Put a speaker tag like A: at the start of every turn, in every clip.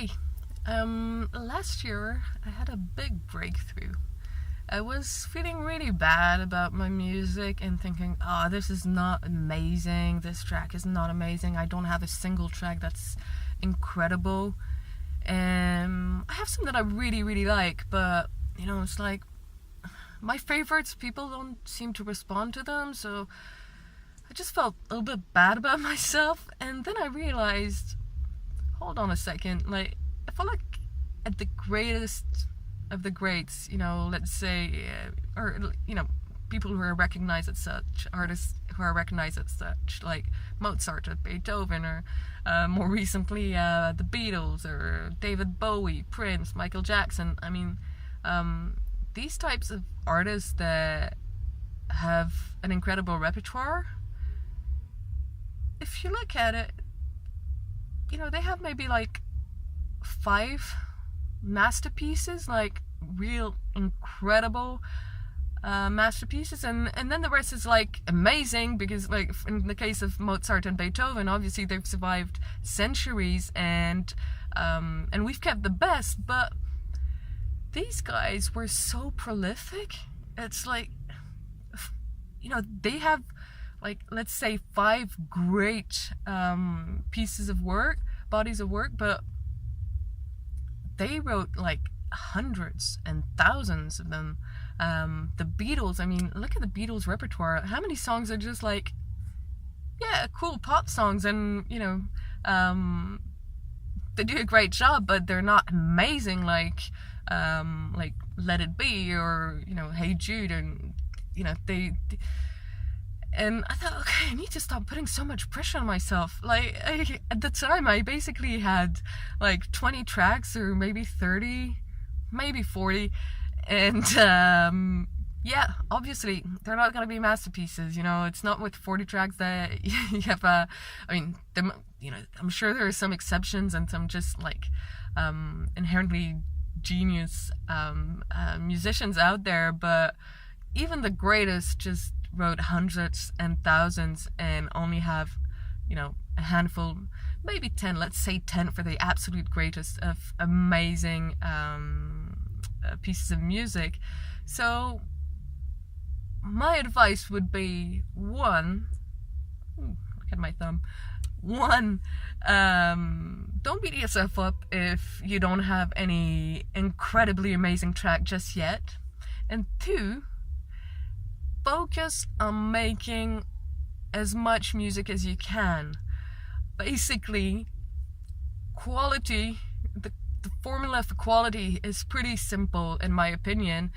A: Okay, last year I had a big breakthrough. I was feeling really bad about my music and thinking, oh, this is not amazing, this track is not amazing, I don't have a single track that's incredible. And I have some that I really, really like, but, it's like, my favorites, people don't seem to respond to them, so I just felt a little bit bad about myself, and then I realized, hold on a second, like, I feel like at the greatest of the greats, let's say, people who are recognized as such, artists who are recognized as such, like Mozart or Beethoven, or more recently, the Beatles, or David Bowie, Prince, Michael Jackson. I mean, these types of artists that have an incredible repertoire, if you look at it, they have maybe like 5 masterpieces, like real incredible masterpieces, and then the rest is like amazing because, like, in the case of Mozart and Beethoven, obviously they've survived centuries, and we've kept the best, but these guys were so prolific. It's like, they have, like, let's say 5 great bodies of work, but they wrote like hundreds and thousands of them. The Beatles, I mean, look at the Beatles repertoire. How many songs are just like, yeah, cool pop songs, and they do a great job, but they're not amazing like Let It Be, or Hey Jude, and they. And I thought, okay, I need to stop putting so much pressure on myself. Like, at the time, I basically had like 20 tracks, or maybe 30, maybe 40. And yeah, obviously, they're not going to be masterpieces. It's not with 40 tracks that you have I'm sure there are some exceptions and some just like inherently genius musicians out there, but even the greatest just wrote hundreds and thousands and only have, a handful, maybe 10, let's say 10 for the absolute greatest of amazing pieces of music. So my advice would be, look at my thumb. Don't beat yourself up if you don't have any incredibly amazing track just yet. And 2, focus on making as much music as you can. Basically, quality, the formula for quality is pretty simple, in my opinion.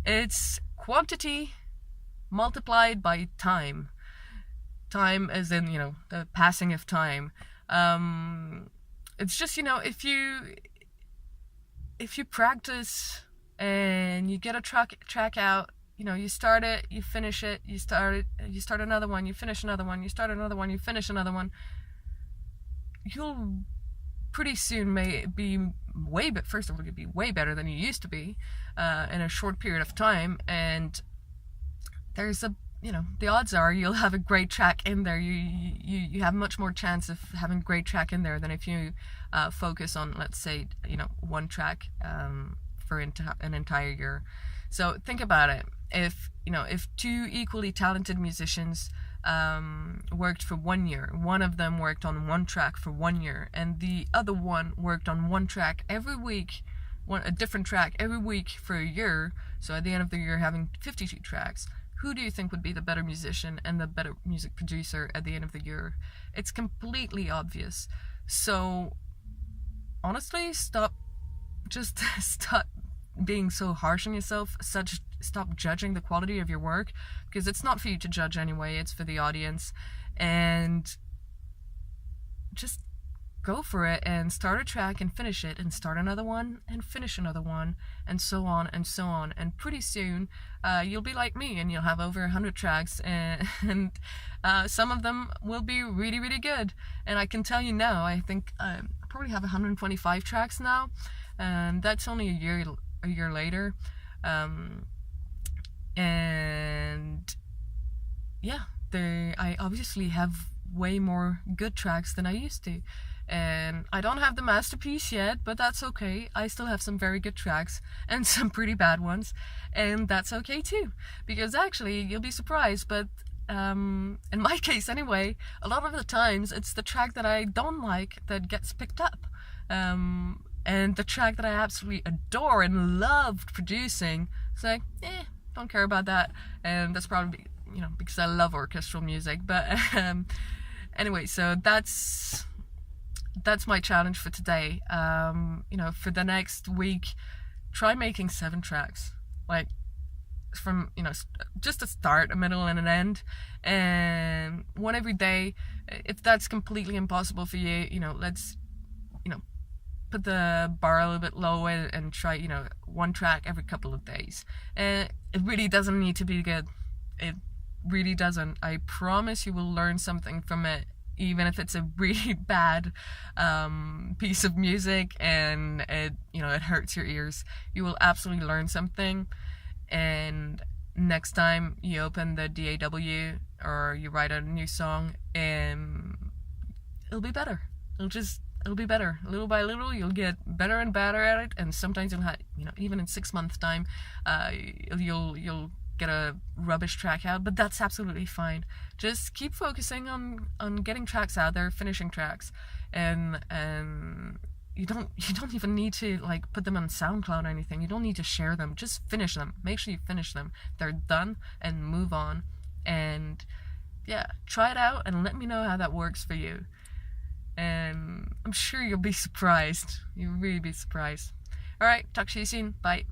A: It's quantity multiplied by time. Time as in, the passing of time. It's just, if you practice and you get a track out, you start it, you finish it, you start another one, you finish another one, you start another one, you finish another one, you'll pretty soon be first of all, you'll be way better than you used to be in a short period of time, and there's the odds are you'll have a great track in there. You have much more chance of having a great track in there than if you focus on, let's say, one track for an entire year. So think about it. If 2 equally talented musicians worked for 1 year, one of them worked on one track for 1 year, and the other one worked on one track every week, a different track every week for a year, so at the end of the year having 52 tracks, who do you think would be the better musician and the better music producer at the end of the year? It's completely obvious. So honestly, stop being so harsh on yourself, stop judging the quality of your work, because it's not for you to judge anyway, it's for the audience, and just go for it and start a track and finish it, and start another one and finish another one, and so on and so on, and pretty soon you'll be like me and you'll have over 100 tracks, and some of them will be really, really good. And I can tell you now, I think I probably have 125 tracks now, and that's only a year later, and yeah, I obviously have way more good tracks than I used to, And I don't have the masterpiece yet, but that's okay. I still have some very good tracks and some pretty bad ones, and that's okay too. Because actually, you'll be surprised, but in my case anyway, a lot of the times it's the track that I don't like that gets picked up. And the track that I absolutely adore and loved producing, it's like, don't care about that. And that's probably, because I love orchestral music. But anyway, so that's my challenge for today. For the next week, try making 7 tracks. Like, from, just a start, a middle, and an end. And one every day. If that's completely impossible for you, let's, put the bar a little bit low and try, 1 track every couple of days. And it really doesn't need to be good. It really doesn't. I promise you will learn something from it, even if it's a really bad piece of music and it hurts your ears. You will absolutely learn something. And next time you open the DAW or you write a new song, it'll be better. It'll be better. Little by little, you'll get better and better at it, and sometimes you'll have, even in 6 months' time, you'll get a rubbish track out, but that's absolutely fine. Just keep focusing on getting tracks out there, finishing tracks, and you don't even need to put them on SoundCloud or anything. You don't need to share them. Just finish them. Make sure you finish them. They're done, and move on. And yeah, try it out and let me know how that works for you. And I'm sure you'll be surprised. You'll really be surprised. Alright, talk to you soon. Bye.